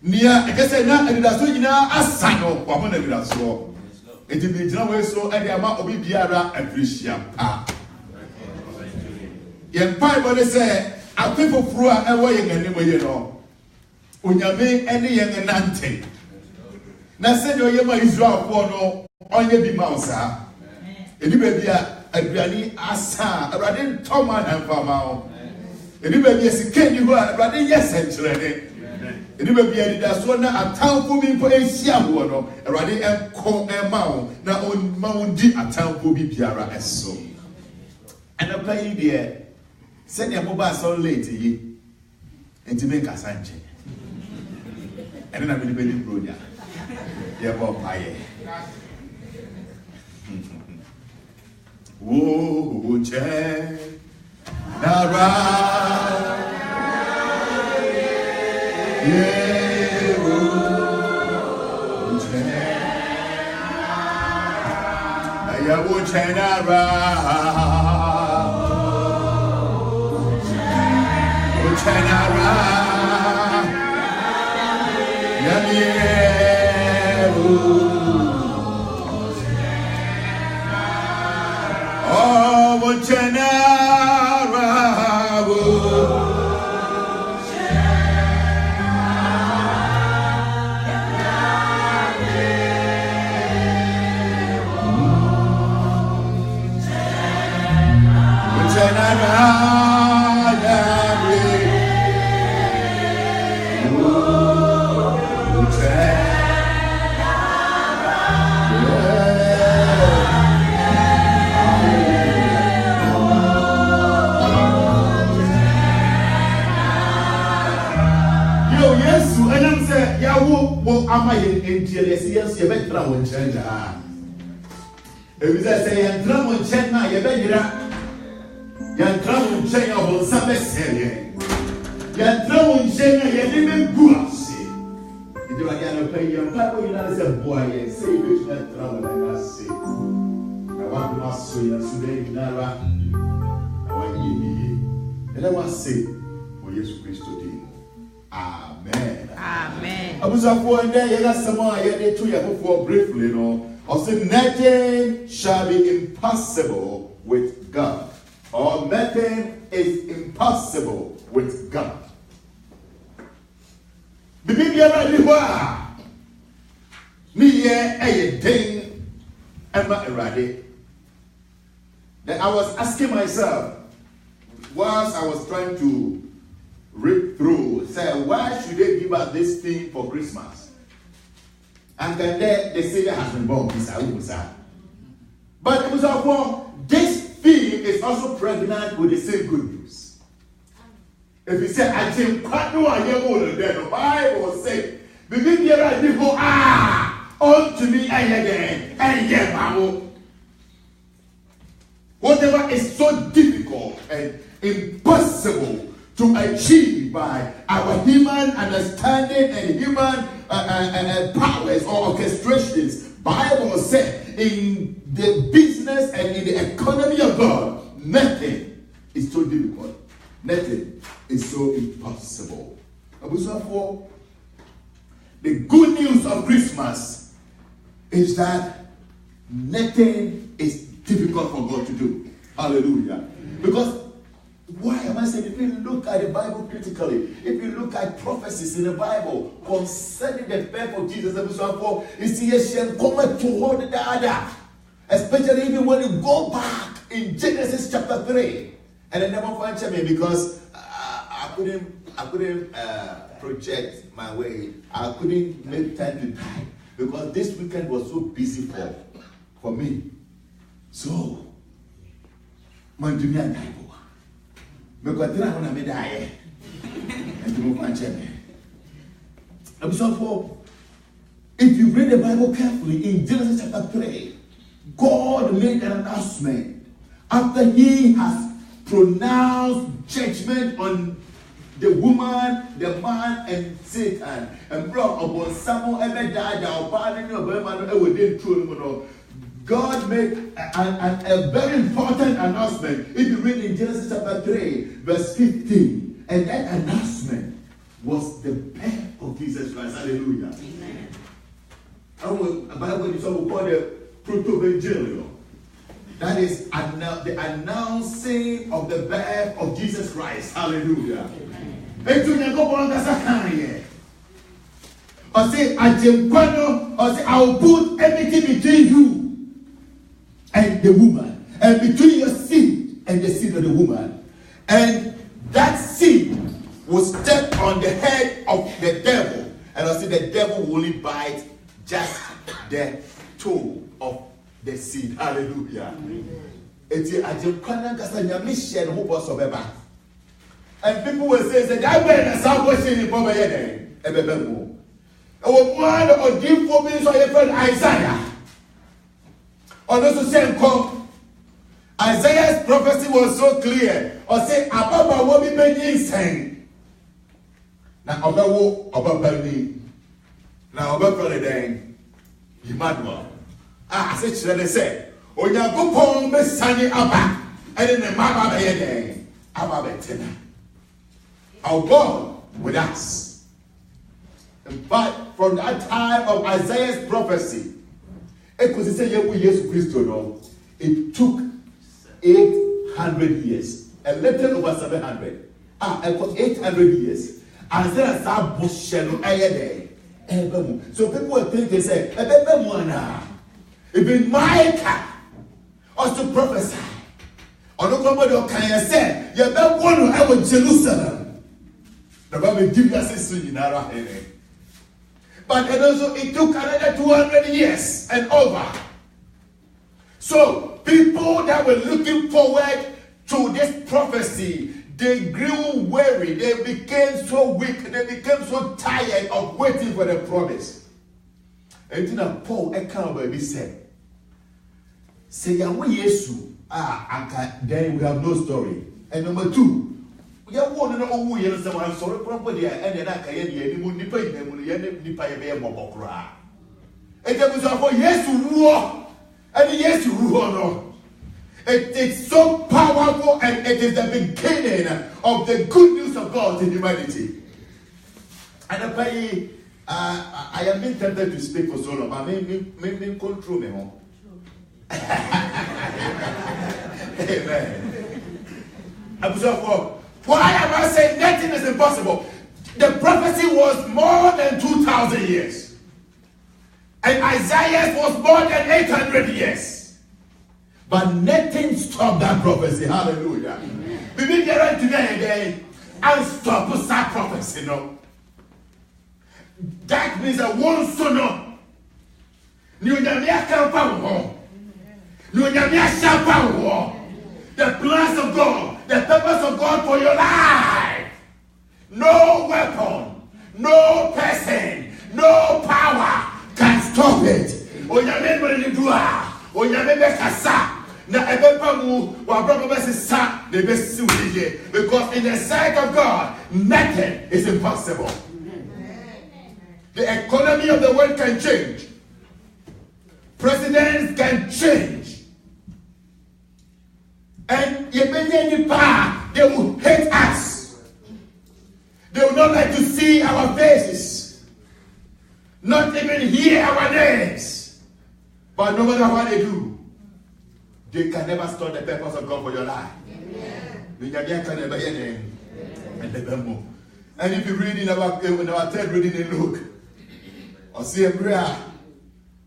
Nia, I guess I know, and that's what you know, a sign of woman and that's all. It will be no way so, and the amount of Biara and Christian. Young Bible say, I think for Frua and Wayne and anyway, you know. When you make any young and Nante. Now send your Yama Israel for no on your Bimausa. And you may be a granny asa, a radin Toman and Famao. And you may be a sick, you are rather yes, and children. And you may be a dasona a town for me for a Siabuano, a radin and call a mount, now on Mount G a town for me Piara and so. And a play dear. Send your mobile so late and to make a Sanchez. And then I'm in the building, Brunia. Yeah, Bob Pie. Whoa, Che Nara. Yeah, whoa, Che. Yeah, whoa, Che Nara. Chanara, oh, Chanara, am I in TLS? Yes, you bet Drum change. If you say, Drum Chena, you bet Yan Drum change of some say. Yan Drum Chena, you didn't go see. If you are going to pay your papa, you know, say, boy, say, which that Drum and I say. I want to ask you today, Nara. I want you, and I want to say, for Jesus Christ today. Amen. Amen. I was up one day, you got someone I had to you before briefly, you know. I said, nothing shall be impossible with God. Or nothing is impossible with God. The Bible already was. Me, a thing, Emma Eradi. Then I was asking myself, whilst I was trying to read through, say, why should they give us this thing for Christmas? And then the Savior has been born. But it was all this theme is also pregnant with the same good news. If you say, I think quite no idea more than that, the Bible says, begin to write people, unto me again, and yeah, whatever is so difficult and impossible to achieve by our human understanding and human powers or orchestrations. Bible said in the business and in the economy of God, nothing is so difficult. Nothing is so impossible. The good news of Christmas is that nothing is difficult for God to do. Hallelujah. Because why am I saying, if you look at the Bible critically, if you look at prophecies in the Bible concerning the birth of Jesus, especially even when you go back in Genesis chapter 3, and I never find me because I couldn't project my way. I couldn't make time to time because this weekend was so busy for me. So, man, do me a typo. Because I want to die and to move my chair. So, if you read the Bible carefully in Genesis chapter 3, God made an announcement after he has pronounced judgment on the woman, the man, and Satan, and brought upon someone ever died. God made a very important announcement. If you read in Genesis chapter 3, verse 15, and that announcement was the birth of of Jesus Christ. Hallelujah. Amen. The Bible is also called the proto-evangelium. That is the announcing of the birth of Jesus Christ. Hallelujah. Amen. I say, I will put everything between you and the woman, and between your seed and the seed of the woman. And that seed will step on the head of the devil. And I say, the devil will only bite just the toe of the seed. Hallelujah. And people will say, that way the salvation is over here. One of the means of your friend Isaiah. Also saying, Isaiah's prophecy was so clear. Or say, Ababa will be made insane. Now, Ababa now, Abba Emmanuel. I said, they say, oh, you go home, Miss Sunny Abba, and then the Mama Bayane, Abba Betena. Our God with us. But from that time of Isaiah's prophecy, it took 800 years, a little over 700. 800 years. So people will think, they say, even Micah also prophesy. Or nobody can say, you don't want to have Jerusalem. The Bible gives us a in our head. But it took another 200 years and over. So people that were looking forward to this prophecy, they grew weary. They became so weak. They became so tired of waiting for the promise. And then Paul Ekanbaby said, "Say Yahweh Yesu, then we have no story." And number two, we are one and all we are someone sorry property, and then I can't hear any nipa in them, nipa a mobocra. And there was for Yesu war, and Yesu war. It is so powerful, and it is the beginning of the good news of God in humanity. And I am being tempted to speak for so long, but maybe control me. Amen. Why am I saying nothing is impossible? The prophecy was more than 2,000 years. And Isaiah was more than 800 years. But nothing stopped that prophecy. Hallelujah. We be there today again and stop that prophecy. No. That means a one son. The plans of God, the purpose of God for your life. No weapon, no person, no power can stop it. Because in the sight of God, nothing is impossible. The economy of the world can change. Presidents can change. And they will hate us. They will not like to see our faces. Not even hear our names. But no matter what they do, they can never stop the purpose of God for your life. Amen. And if you read in our third reading in Luke, or see a prayer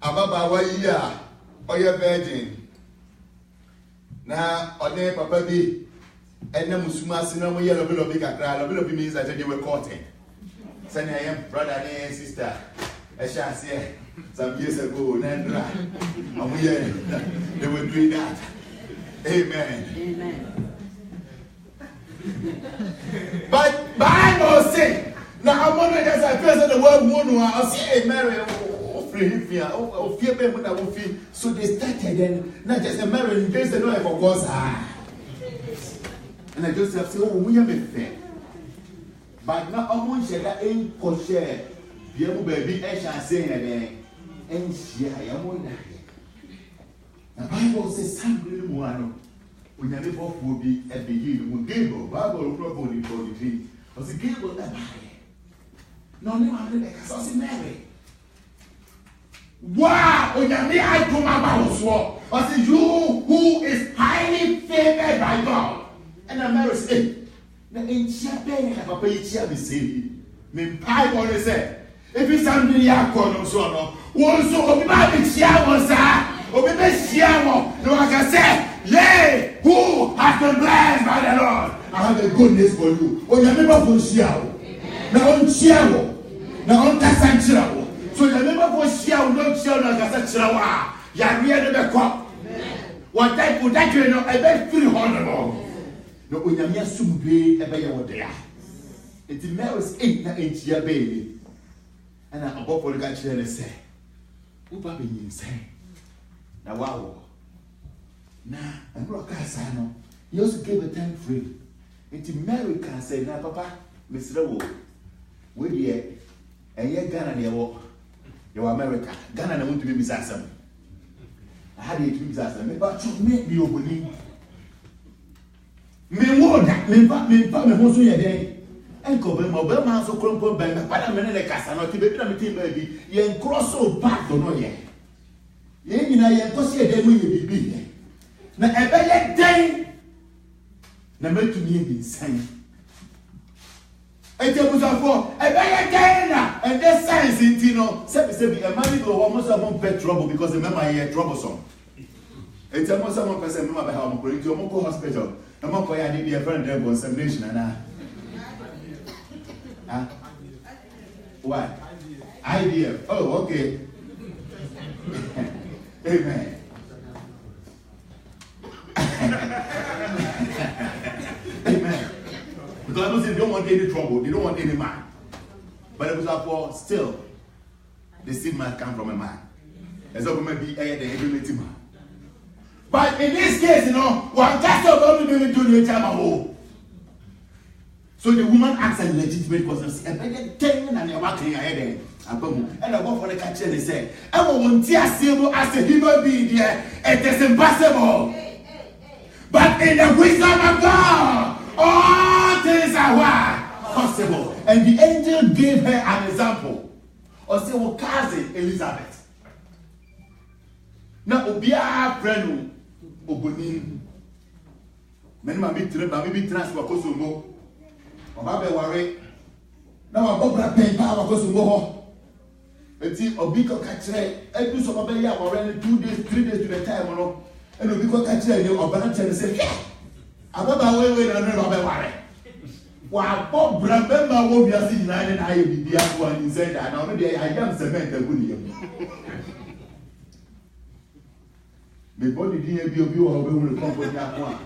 about our year or your virgin. Now, on Papa B, and then Musuma Sinamo Yellow Bill of Bicacra, Bill of means that they were courting. Send I am brother and sister. I shall say some years ago, Nandra, and they were doing that. Amen. Amen. But Bible say, now I'm wondering as I first the word one, I'll say, hey, Mary, so they started and not just a marriage, just a know for God's eye. And I just have to say, oh, we are fair. But now I'm going to share that ain't for share. The baby, I shall say, and she, I am one. The Bible says, something more. When you live off will be at the beginning, when Gable, Bible will probably for the tree, was a Gable that No, I say Mary. Wow, Onyame adoma bawoso. I say you who is highly favored by God. And Mary say, na enchia be na papa yichia be say. Me Bible say, if it's something ya kono so no, won so obi ba be chia won sa, obi be chia won. No I can say, yea, who has been blessed by the Lord. I have a good news for you. Onyame ba fo chia wo. Na on chia wo. Na on kasa chia wo. So you remember for share no share no kasa chirawa. Ya rie no be ko. What type of that you know e be feel honorable. No onyame asumbe e be ye wo dia. It Mary's 8 na enchia baby. And I above for the guy chile say. Who ba be yin say. Na wow. Na and bro kasa no. He also gave a time frame. It Mary can say na papa Mr. Wo. We here and ye Ghana ne wo. You America. Ghana na want to be Mississippi. I had it to be Mississippi. But you make me opening. Me woda, me pa me hoso ye den. Enko be mo be man so krompo be me pada me ne kasa no ti be na me team be ye cross o back do no ye. Ye nyina ye kosi ye den mo ye bibi. Na ebe ye den. Na me to me be san. And there was a for a better and there's science in Tino. Say, a man will almost have pet trouble because remember I had troublesome. And tell me someone person remember how I'm going to a Moko hospital. A Moko I did be a friend there was some nation and what? IDF. Oh, okay. Amen. Amen. Because they don't want any trouble, they don't want any man. But it was for still, the seed might come from a man. And so maybe the ability man. But in this case, you know, one cast of only doing to the time. So the woman asks a legitimate question, and then 10 and you're working ahead. And I go for the catcher and say, I won't tear silver as a human being there. It is impossible. But in the wisdom of God, all things are what? Possible. And the angel gave her an example. Or say, well, cousin Elizabeth. Now, Obia friend Obonin. Men ma be transfer Kosomo. Oba be worry. Now I go pen power Kosomo. Eti Obiko kachre. Edu so ba ya worry 2 days, 3 days to the time no. And Obiko kachre ni Obana tell say, Ababa we na no be worry. Wa Bob Brabema wo bia si na na aye bibia so an say that na no dey I am cement aguni. Me body dey bi obi o be hu company akwa.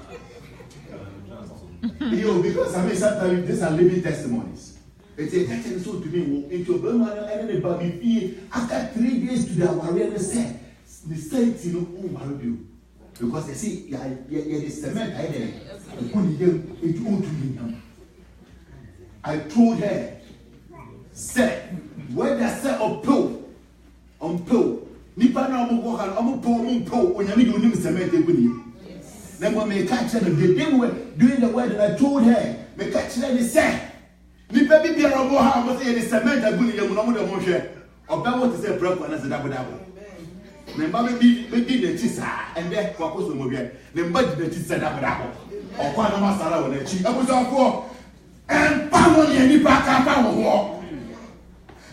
You because I mean sometimes these are living testimonies. It's a catching so to me into Burma and the baby fee after 3 days to their warrior say the saints you know who married you. Because they see yeah the cement I there. It won't to me. I told her, say, where the set of pill on pill. Nipa na omo walk and omo pill when you need to cement it. Then when me catch her, they were doing the word and I told her, me catch her and say, Nipa be there omo ha omo say the cement aguni you no mo de mo hwe. Oba what is a break and as a double. Remember be the tisa and then kwakoso mo hwe. Remember the tisa double. Okwa na masara won achi. Abuso and power ni pa ka pa wo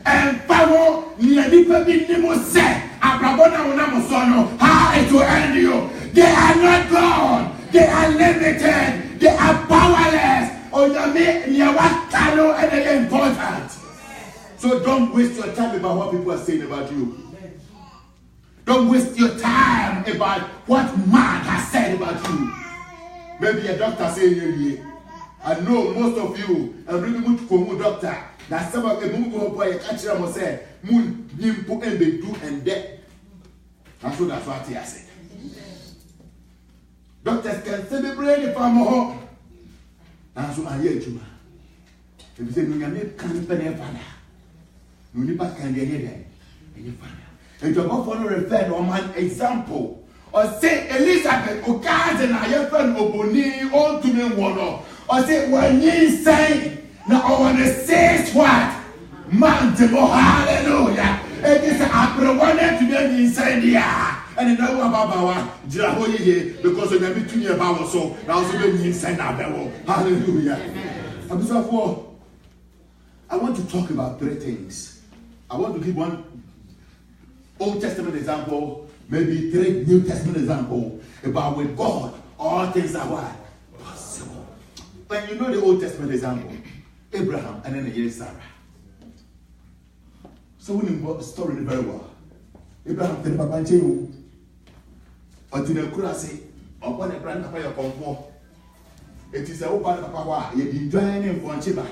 and power ni pa bi ni mo se abrabona wona mo so no how it will end you. They are not God, they are limited, they are powerless. Onyame ni wa kano and they are important. So don't waste your time about what people are saying about you. Don't waste your time about what man has said about you. Maybe a doctor saying I know most of you are really good for doctor. That some of the Mungo boy catch them say, Moon, Nimpo, and they do and that. That's what he has said. Doctors can celebrate the farmer. That's what I hear you. If you say, you can't pay a father, you never can be any father. And to go for a refer on an example. Or say Elizabeth, or cousin, I have found Oboni, all to me one. Or say, when you say, now I want to say what? Mantimo, hallelujah. It is a wanted to be inside here. And now about Jirahoye because of the 2 year about so now so inside now. Hallelujah. I want to talk about 3 things. I want to give one Old Testament example, maybe 3 New Testament example about with God all things are what? Possible. When you know the Old Testament example, Abraham and then Sarah. So we know the story very well. Abraham tell Papa Ncheyo, Otine Kurase, upon a brand Papa Yakompo. It is a open Papa, you be joining for Chiba.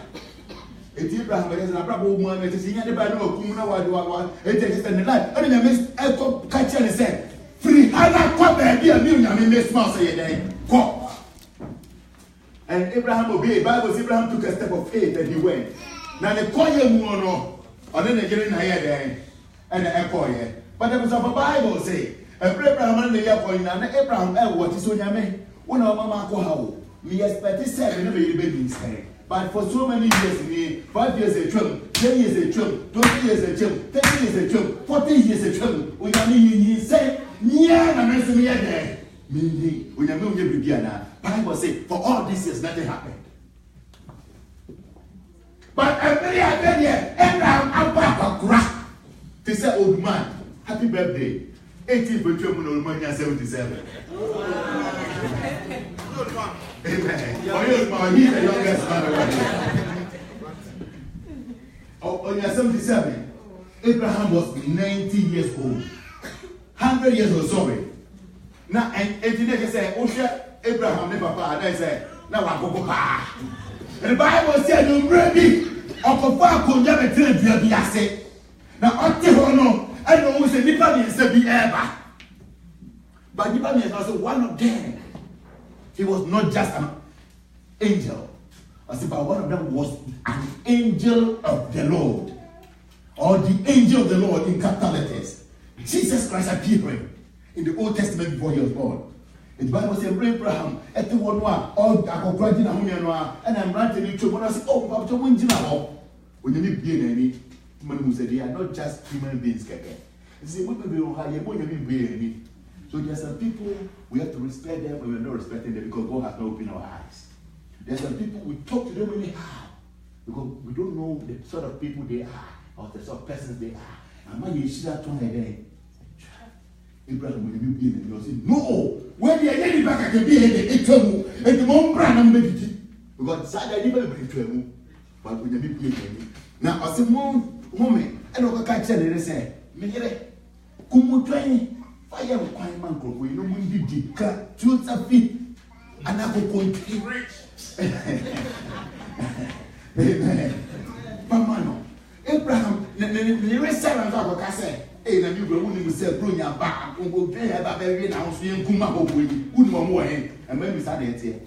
It is Abraham, it is an Abraham woman, it is in the Bible, Kumuna, it is in the life. And then Miss Echo Catcher and said, Free Hannah, come and be a million, I mean, Miss Mouse, go. And Abraham obeyed. Bible says Abraham took a step of faith and he went. Now the koye muono, or then they get in here there, and the echo here. But there was a Bible say, Abraham and the airport, and Abraham, what is on your man? One of Mamma Koho, me expect 7 baby stay. But for so many years, 5 years a trip, 10 years a trip, 20 years a trip, 30 years a trip, 40 years a trip. We are me say, yeah, I'm messing me there. Meaning, when you're going to be here, Bible say, for all these years, nothing happened. But every year, Abraham, I'm back a crack. They say, old man, happy birthday. 18th birthday, old man, 77. Amen. Oh, he's the youngest man. On your 77, Abraham was 90 years old. 100 years old, sorry. Now, and today say, oh, Abraham, never papa, and I say, now I go papa. And the Bible said, you're ready. Uncle Papa could never tell you be a say. Now, until no, I know who said, Nipa means to be ever. But Nipa means also one of them. He was not just an angel. I said, but one of them was an angel of the Lord. Or the angel of the Lord in capital letters. Jesus Christ appearing in the Old Testament before he was born. The Bible says, Abraham, at the one, all the and I'm writing it to one. I said, oh, Papa, when you need being any man who said they are not just human beings. You see, what we will hire, what you mean, so there are some people we have to respect them, but we are not respecting them because God has not opened our eyes. There are some people we talk to them anyhow because we don't know the sort of people they are or the sort of persons they are. And when you see that one again, Abraham, when you be in it, you say, no, when you are getting back, I can be in it, and the mom brand and baby. Because sad I never bring to him, but when you be in it. Now, as a woman, I don't catch it, they say, Miguel, come train, fire requirement, we know when you did cut, choose a feet, and I will continue. Amen. Pamano, Abraham, the rest of the say. Hey, na you go woni say bro nya ba go be e ba be na so yen kuma ho boyi woni mo mo hen e ma mi sa de tie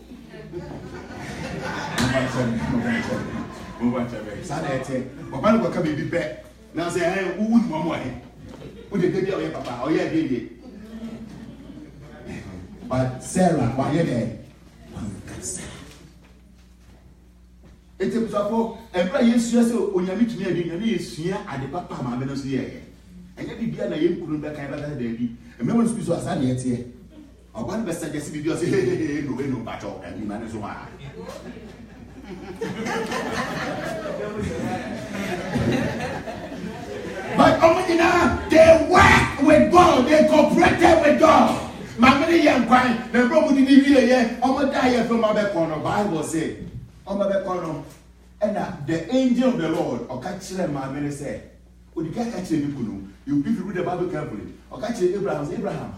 mo ba chabe sa de tie papa no go ka be be na say hey woni mo mo hen wo de de o ye papa o ye de de but Sarah wa ye de ete busafo ebra yesu ase onyame tumi ade nyame yesua ade papa ma be no so ye and yet, Bibia na yem kunu be kan ba da bi. E me won speak so asa na etie. Oban be suggest Bibia say hey no ba cho and man so ma. But Omina, they work with God, they cooperated with God. Mammy young crying, the bro would be here, Omo die from my back corner. Bible say, on my back corner. And the angel of the Lord, or catch them, my man say. You can't catch any people. You people read the Bible carefully. Or catch Abraham.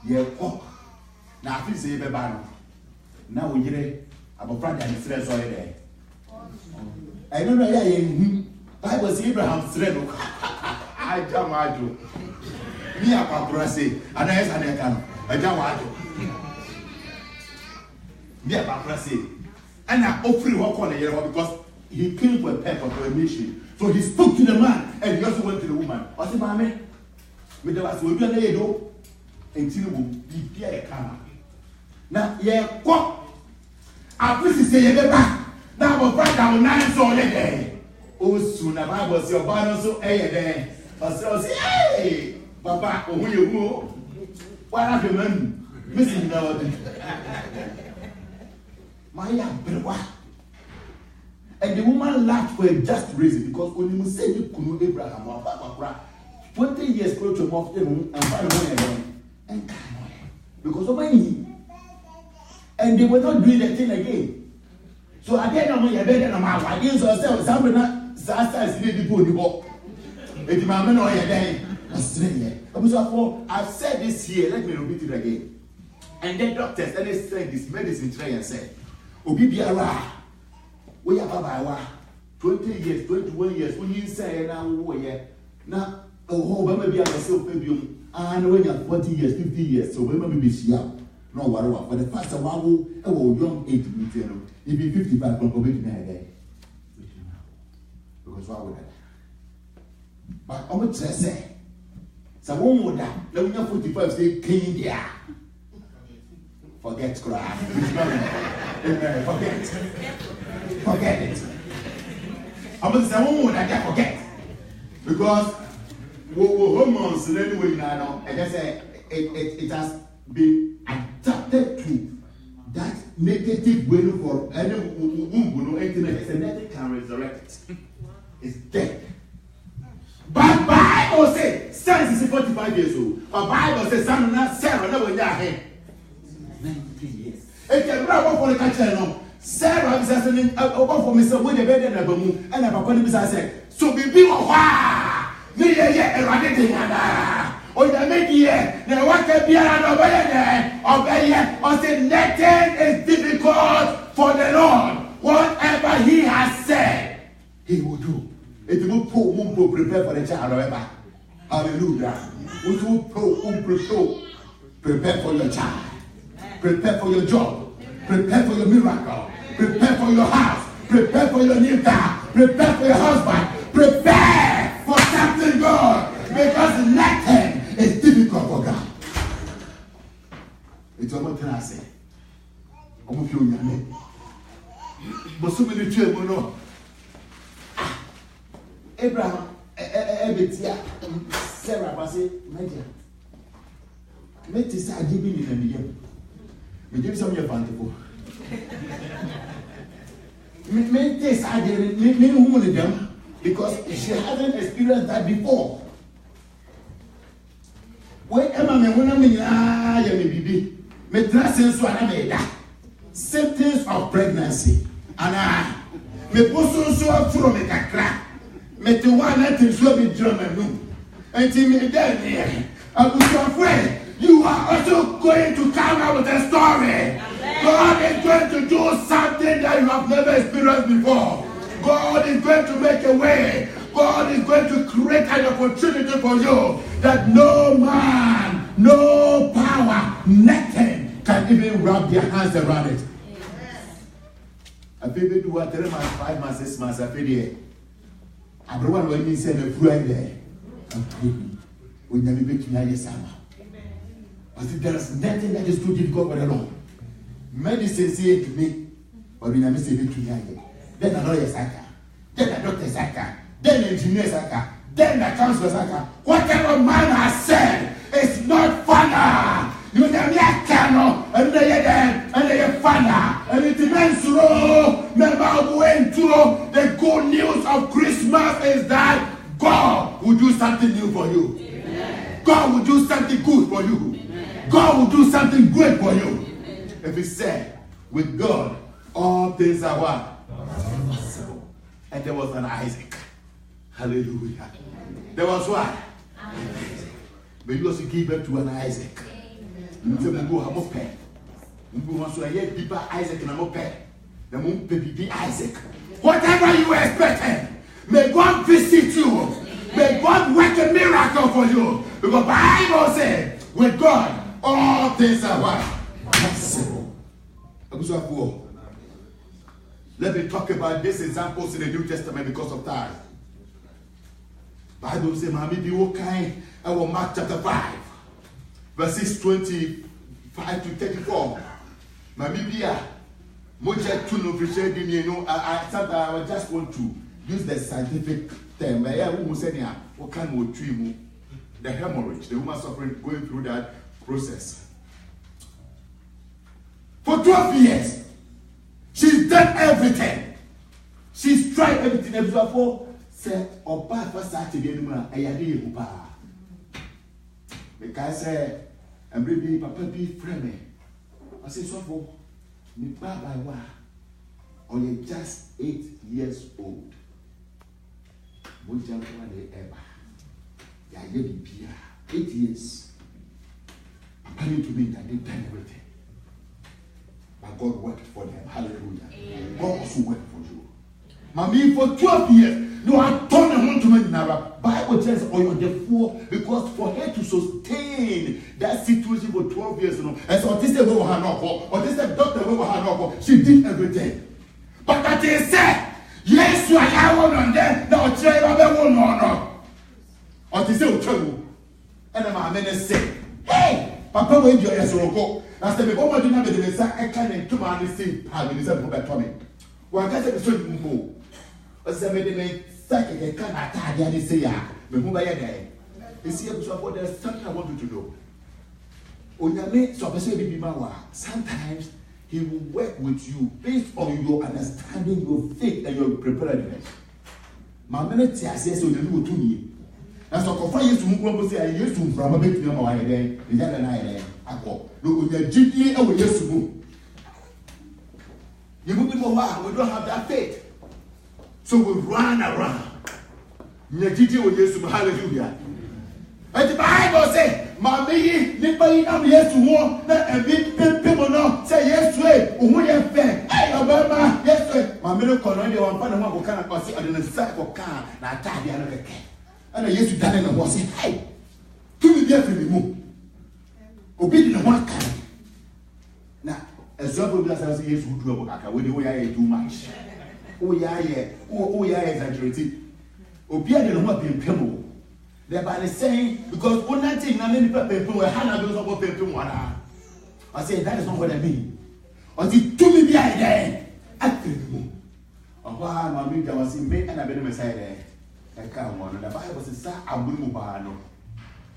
Yeah, oh. Now I feel say Bebano. Now we get it. I'm a friend and stress all day. I don't know. Yeah, Bible says Abraham stress. I jam I do. Me a papa say, and I can. I jam I do. Me a papa say, and I offer walk on a year because he came for a purpose for a mission. So he spoke to the man and he also went to the woman. I said, Mammy, with the last word, you know, until you will be here. Now, yeah, what? I please say, you're back. Now, I'm afraid I will not saw you there. Osu na Bible say oba no so eye den. Ose hey papa ohun yewu. Why not man? Missing now. Maya brewa. And the woman laughed for a just reason because when you say you kunu Abraham or Papa 20 years close to mof and find one and because of money. And they were not doing that thing again. So I didn't know you better than my wife. You saw something that Sasa is really good. If my men are there, I've said this here, let me repeat it again. And then doctors, and they said this medicine try and say, Obibiara, we have about 20 years, 21 years, when you say now, now, oh, maybe I myself, maybe and when you're 40 years, 50 years, so maybe be here. No, whatever. But the first of all, a young age, if you're 55, don't go back to me. Because why would that? But I'm going to say, so one would that, let me 45 say, King, yeah. Forget cry. Forget it. I'm going to say, one would that forget. Because hormones, anyway, now, and I say, it has been adapted to that negative way for any womb, it's a negative can resurrect it. It's dead. But Bible says, science is 45 years old. But Bible says, son, not Sarah, never die. 90 years. If you grab up for the catcher, Sarah is asking over for Mr. William and Abamu, and Abamu is saying, so be wow, me, and running thing. Or the media, the work can be or say nothing is difficult for the Lord. Whatever He has said, He will do. It will prepare for the child, however. Hallelujah. Prepare for your child. Prepare for your job. Prepare for your miracle. Prepare for your house. Prepare for your new car. Prepare for your husband. Prepare for something good. Because nothing is difficult for God. It's almost what I say. I'm with you. But so many children know. Abraham, Sarah, I say, Major. Let us say, give me the medium. We give some of your bountiful. Make this idea, me woman them because she hasn't experienced that before. When Emma when I'm in baby, me dressing so I made that symptoms of pregnancy, and I me post so from me crack. Me to one that is so be German room. And me then I was afraid you are also going to come out with a story. God is going to do something that you have never experienced before. God is going to make a way. God is going to create an opportunity for you that no man, no power, nothing can even wrap their hands around it. I feel do what 3 months, 5 months, 6 months, I feel there. Everyone when you say the fruit there, we never be to know summer. But there is nothing that is too difficult for the Lord. Medicine say to me, but we never say it to me. Then a lawyer saka, then a doctor saka, then an engineer saka, then a counselor saka. Whatever man has said is not funny. You never cano, and they then, and they funny, and it means slow. The good news of Christmas is that God will do something new for you. Amen. God will do something good for you. Amen. God will do something great for you. Amen. If He said, with God, all things are what? Possible. And there was an Isaac. Hallelujah. Amen. There was what? Isaac. But you also give birth to an Isaac. You go have a pen. You want to hear deeper Isaac and I'm a pen. The moon baby Isaac. Whatever you expect, may God visit you. May God work a miracle for you. Because the Bible says, with God, all things are what? Possible. Let me talk about these examples in the New Testament because of time. Bible says, Mami, be okay. I will Mark chapter 5, verses 25 to 34. Mami, be I sometimes I just want to use the scientific term. What kind of tree? The hemorrhage, the woman suffering, going through that process. For 12 years, she's done everything. She's tried everything. Before, say, or bad for Saturday, because I'm baby, papa be friendly. I say, so for me, bye, or you're just 8 years old. What jump one day ever? 8 years. Apparently to me that they've done everything. But God worked for them. Hallelujah. Amen. God also worked for you. Mommy, for 12 years, no, I told them to me now. Bible tells or therefore, because for her to sustain that situation for 12 years, and so this is what or this is doctor what she did everything. But that is said, yes, you are one on them. Now, no. Until say trouble, and I'm a say, hey, Papa, wait your yes or go. Now, say, oh, do not be the Messiah. I can't do my say, how is that back to me? Well, I can't say, move. But some of them say, I can't attack and say, but move by a day. You see, there's something I want you to know. On your mate, so sometimes he will work with you based on your understanding, your faith, and your preparedness. My minute says, yes, so you do to me. That's what confirm you to move say I used to from a bit no more there. Is that an idea? I call. Look, with the GP and we used to move. You move more while we don't have that faith. So we run around. The GP will use to hallelujah. And the Bible says, Mammy, nobody now yes to war, and big people now say yes to it. Who you fair? Hey, Obama, yes to it. My middle colonial one, one who can't pass it on the side of car, not tie the other cat. And I used to done and was saying, hey, to be there for me move. Obedient one kind. Now, as well as I say, yes, who do a with the way I too much. Oh, yeah, exaggerated. Obedient what being people. Thereby saying, because one night in many people were handling about people one hour. I say, that is not what I mean. Until to me behind there, I feel move. Oh, my media was in me and I've been beside there. I can't want the Bible says, sir, I will move on.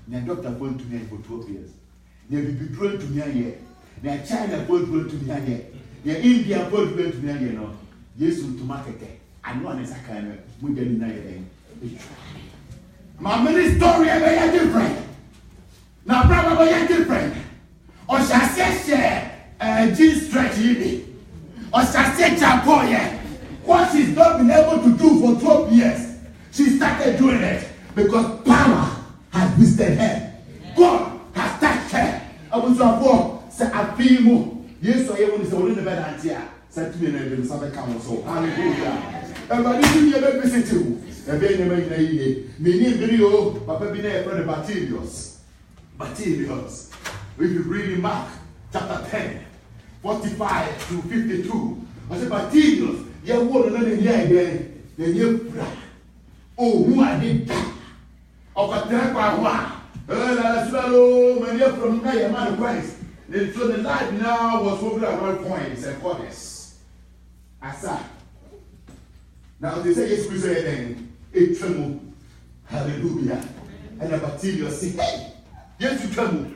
The doctor going to me for 12 years. They will be drawn to me here. They China going to me here. They India going to me here. No, yes, to market. I know it's a kind of we get in my many story are different. Now, probably are different. Or shall say, jeans stretch you. Or shall say, Chapoya. What she's not been able to do for 12 years. She started doing it because power has visited her. God has touched her. I was so say I feel more. Yes, so you say only the better idea. Said to me in some council. Hallelujah. And by this you never visit you. And then you make the meaning video, Papa be there for the materials. Materials. If you read in Mark chapter 10, 45 to 52, I said materials. You won't learn in here again. Then you pray. Oh, who I did that? Of a track by one. Swallow, many from there, man of Christ. So the light now was over at 1 point and quarters. Asa. Now they say, yes, we say then, a tremble. Hallelujah. And a bacteria say, hey, yes, you tremble.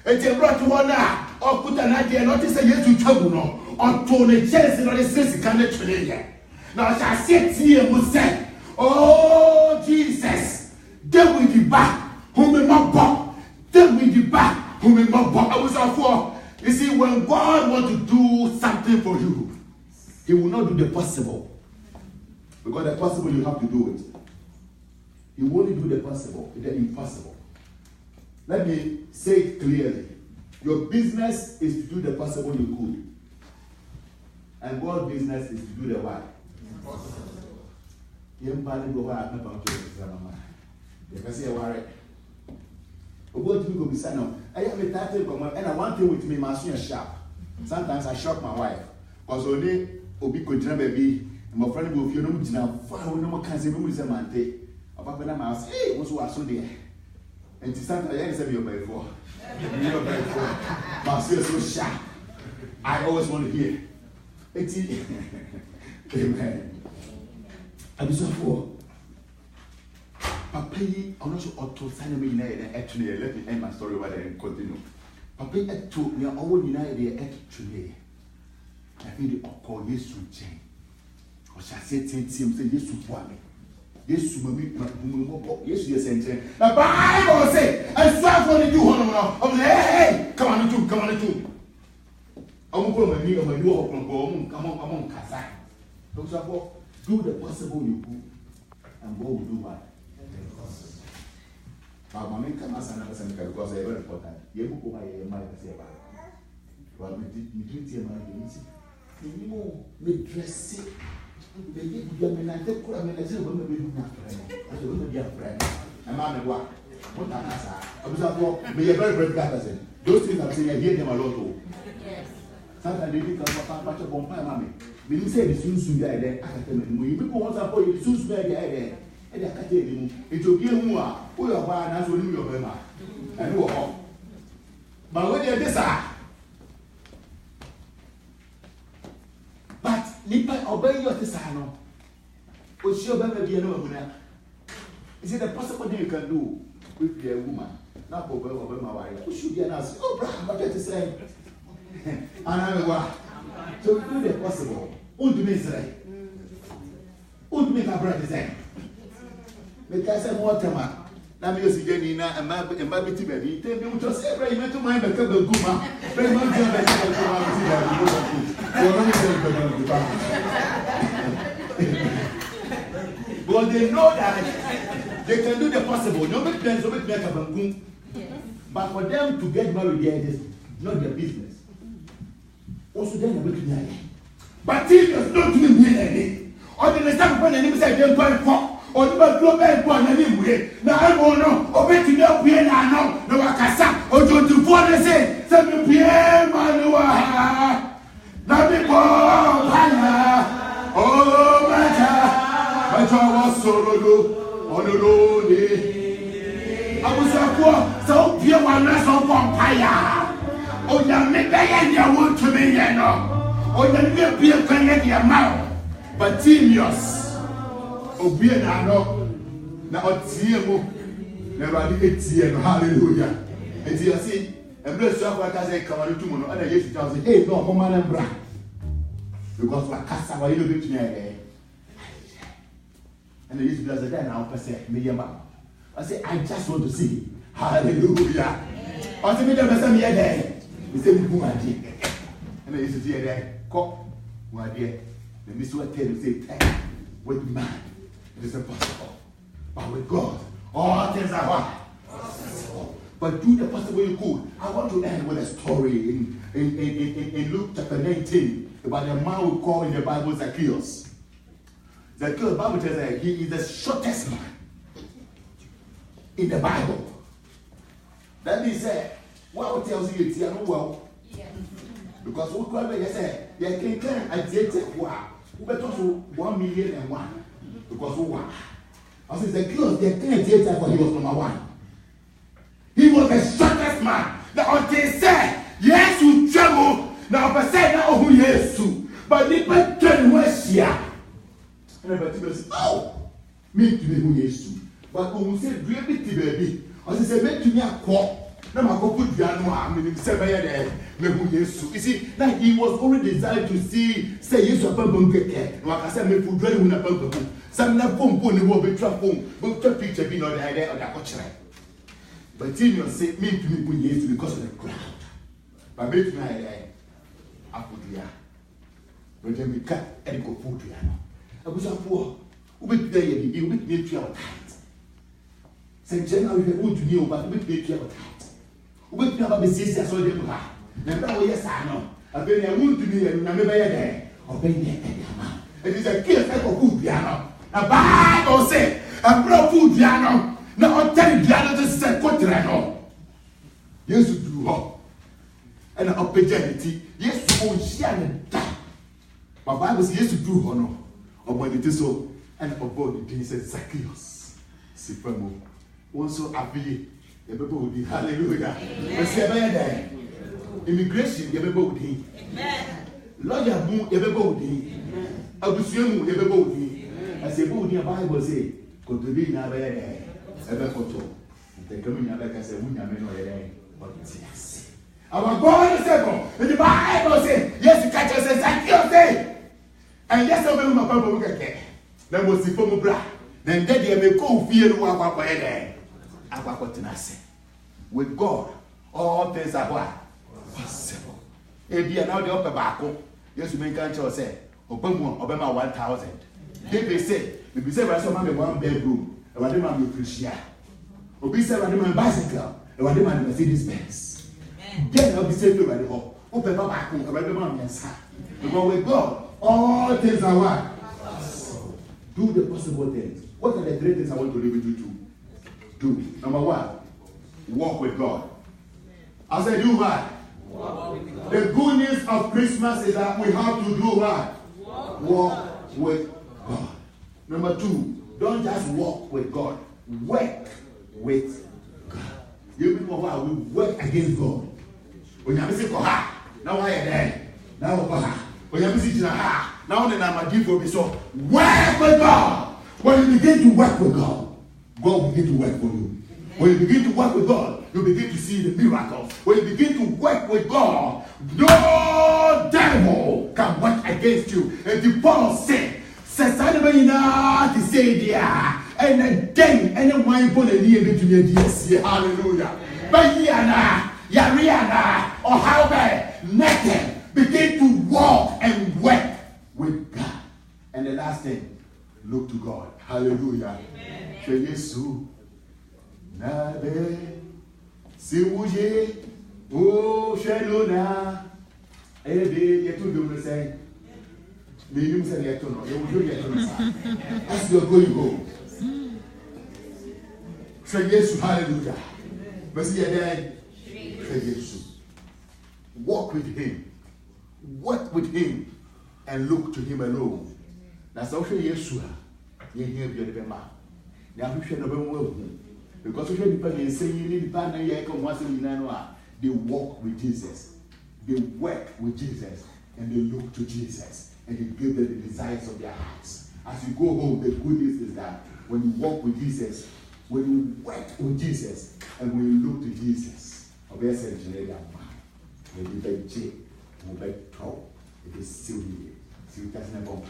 And they brought to one now, or put an idea, not to say, yes, you tremble, no, or to the chance in the sense you can't train yet. Now, I shall sit here and say, oh, Jesus, then we be back, whom we not bought, then we be back, whom we not bought. I was all for, you see, when God wants to do something for you, He will not do the possible. Because the possible, you have to do it. He will only do the possible, the impossible. Let me say it clearly. Your business is to do the possible you could. And God's business is to do the what? Impossible. You can't go back and talk to your you can say, worry. About me go be saying, no. I have a title, and I want to with me, my senior sharp. Sometimes I shock my wife. Because only Obi could baby, and my friend will feel no more far no more cancer, no more mante. About when I'm asked, hey, what's what so there? And to stand I said, you're by four. You're by four. My senior so sharp. I always want to hear. Amen. Abisafo Papa yi ono so auto sign me na e etune let me end my story over there and continue. Papa yi eto ne owo nyina e de etune. I feel the call Yesu chen. O sha se tentim say Yesu boa me. Yesu mami mo Yesu ye sente. The Bible say, I swear for the do hono no. I'm like, hey, come on to. I'm going to need my new home. Come on, Kasa. So do the possible you do, and God will do what? But my main come as another because they're very important. You go by your mind to say about it. But me drink your mind, you know, me dress it. They give you a minute, they call me, I say, we're going to be a friend. I say, we're going to be a friend. And I'm what? What an answer. I was like, me a very great person. Those things I'm saying, I hear them a lot too. Yes. Sometimes they think I'm a bonfire, mommy. When you say the soon there, I can tell you, people want to put you soon there, and I can tell you, it's okay, who are buying as well, you are, and who are. But when you're this, but Nipa obey your desire. What's your baby? Is it a possible thing you can do with your woman? Not over my wife. Who should be an answer? Oh, brother, what to say? And I'm what? So do the possible. Und me say. Und me ka brother say. Me ka say more tema. Na me osi gani na ma biti baby. Tell me what say bro, you meant to mind the couple guma. Very much the but they know that they can do the possible. No make plans, no make a but for them to get married there, it is not their business. Also, then they're making money. But if there's not to be any, or the next one, and say they're going for, or the global one anyway. Now I won't know, or bet you know, we are now, no Wakasa, or to for the same, 7 p.m. Manua. Nabiko, Hana, oh, Mata, was solo, on the road. I was a poor, so few one less of vampire. Oh, you make the want to me, you know. Oh, you may be a can get your mouth. But Timius, oh, be an ano. Now, Timo, never did it, hallelujah. And you see, and bless you what I say, come on to Mono, and I used to say, hey, no, woman and bra. Because my casa, why you look to me? And I used to say, then I'll say, me, I say, I just want to see. Hallelujah. I say, me, the best of me, there. He said, who are you? And I used to say, there, cock, who are you? The Miss What tell you, say, with man, it is impossible. But with God, all things are what? But do the possible you could. I want to end with a story in Luke chapter 19 about a man we call in the Bible Zacchaeus. Zacchaeus, the Bible tells us he is the shortest man in the Bible. That means, what tells you it's well? Because what God may say, you can identify wow, who better also 1,000,001 because who I said Zacchaeus, they can't identify he was number 1. He was the shortest man. Now, until say, yes, you travel. Now, I say, now, who yes, but the person was here. And the person said, oh, me to me who yes, but when we say, really, baby, I said, make to me a quack. Now, I go put the animal, I mean, 7 years, me who yes, you see, now he was only designed to see, say, yes, a pump get care. Like I said, me put dwelling with a pump. Some na phone, the will be trap phone, but picture being on the idea of the culture. But Timius said, me to me put yes because of the crowd. But me to me, I put here. But then we cut and go food here. I was a poor, who be there, you make me feel tight. Saint General, we want to know, but we make me feel tight. We make me have a business, I saw them. Now, yes, I know. I've been a wound to me and never there. Or been there. It is a case of food piano. A Bible say, a pro food piano. Now, I'll tell you, piano to say, Cotrano. Yes, you do. And an opportunity, yes, you won't share that. My Bible says, yes, you do honor. Or when it is so, and about the things says Zacchaeus. Sipamo. Also, happy. Everybody, hallelujah. But immigration, everybody. Lawyer, everybody. Abusiamu, everybody. I say, the Bible say, go to be never ever photo. The communion like I said, we never know what it is. Our God is able. The Bible says, yes, you catch us and you say. And yes, I will my papa look at it. Then was the former bra. Then daddy may go fear what papa had. With God, all things are what? Possible. If you are now the upper back, yes, you may catch us say, Obama 1,000. David said, if you say, I saw one bedroom, I want them to appreciate. Obi said, I want them bicycle, I want them to Mercedes Benz. Then I'll be saved by the home. Open my back, I want them on your side. Because with God, all things are what? Do the possible things. What are the three things I want to leave with you to do? Number one, walk with God. I said, do what? The good news of Christmas is that we have to do what? Walk with God. Number two, don't just walk with God. Work with God. You people who are we work against God. When you say ha, now I am there. Now ha. When you say ha, now then I'm a deep so work with God. When you begin to work with God, God will begin to work for you. When you begin to work with God, you begin to see the miracles. When you begin to work with God, no devil can work against you. And the Paul said, says anybody now to say there, and then anyone put a near to me, hallelujah. But Yariana, or however, nothing. Begin to walk and work with God. And the last thing, look to God. Hallelujah. Amen. Nabe Siwuje O Shelona Ebe Yetu do say Minimum say Yetono, you will do Yetono. As you are going home. Say yes, hallelujah. But see again, say yes. Walk with him, work with him, and look to him alone. That's also yes, you hear the man. Now we should have been because we should say you need they walk with Jesus, they work with Jesus, and they look to Jesus, and they give them the desires of their hearts. As you go home, the good news is that when you walk with Jesus, when you work with Jesus, and when you look to Jesus, it is still here. So it doesn't have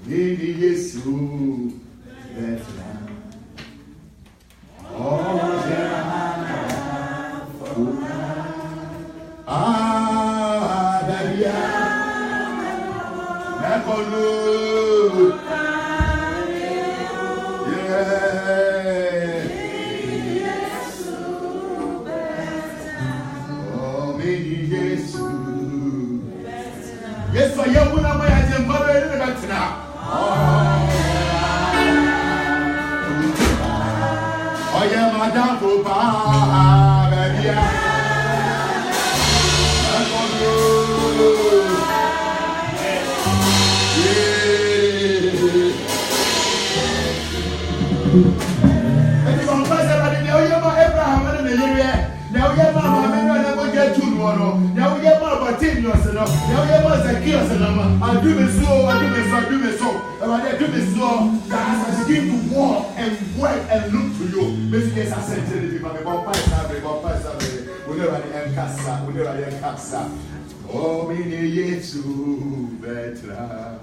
Maybe yes, you better. Oh, Dadia, Nakolu, oh, maybe yes, yes, I am one of my agents, now. Oh, yeah, Madame Popa, baby. Begin to walk and work and look to you. Basically, I said to the people, oh, many years to better.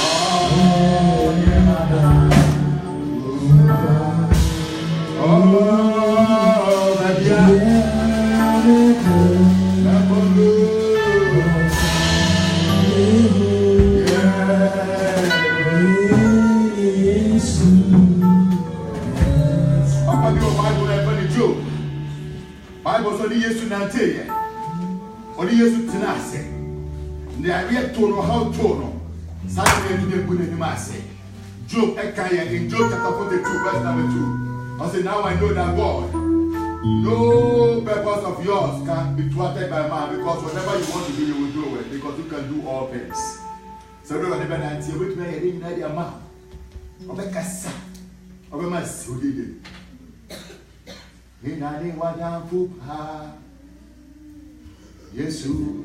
Oh, yeah, oh, Bible so the yesu na teye. Oni yesu tina ase. Ne aye to no how to no. Sa na edu bu ne ma ase. Job ekaya in Job chapter 42 verse number 2. I say now I know that God, no purpose of yours can be thwarted by man, because whatever you want to do, you will do it, because you can do all things. So do whatever that you with me in the amount. Obekasa. Obema sudi. Inani wadampu ha Yesu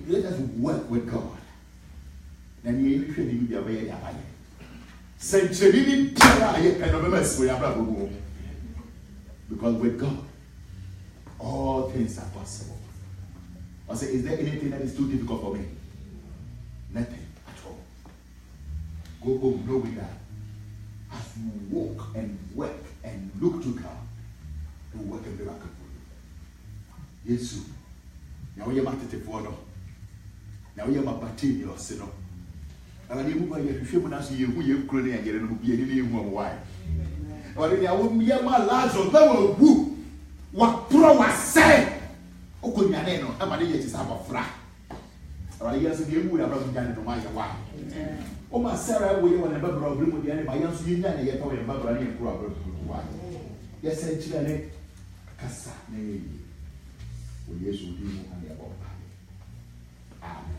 Let us work with God. Then you should be away. Century, because with God, all things are possible. I say, is there anything that is too difficult for me? Nothing at all. Go home knowing that as you walk and work and look to God, He will work a miracle for you. Yes, now we are not at the now we are not partying your sin. And you move by your ship and ask you who you couldn't get and will be any why. Or I wouldn't be a man large or double who what pro was said. O could you know? I'm a is a flat. Or yes, you would have done it to my wife. Oh, my Sarah, we want a member of Blue, the enemy, young Union, yet only a member of any problem. Yes, I said, Cassa, nay. Yes, you do. Amen. Amen.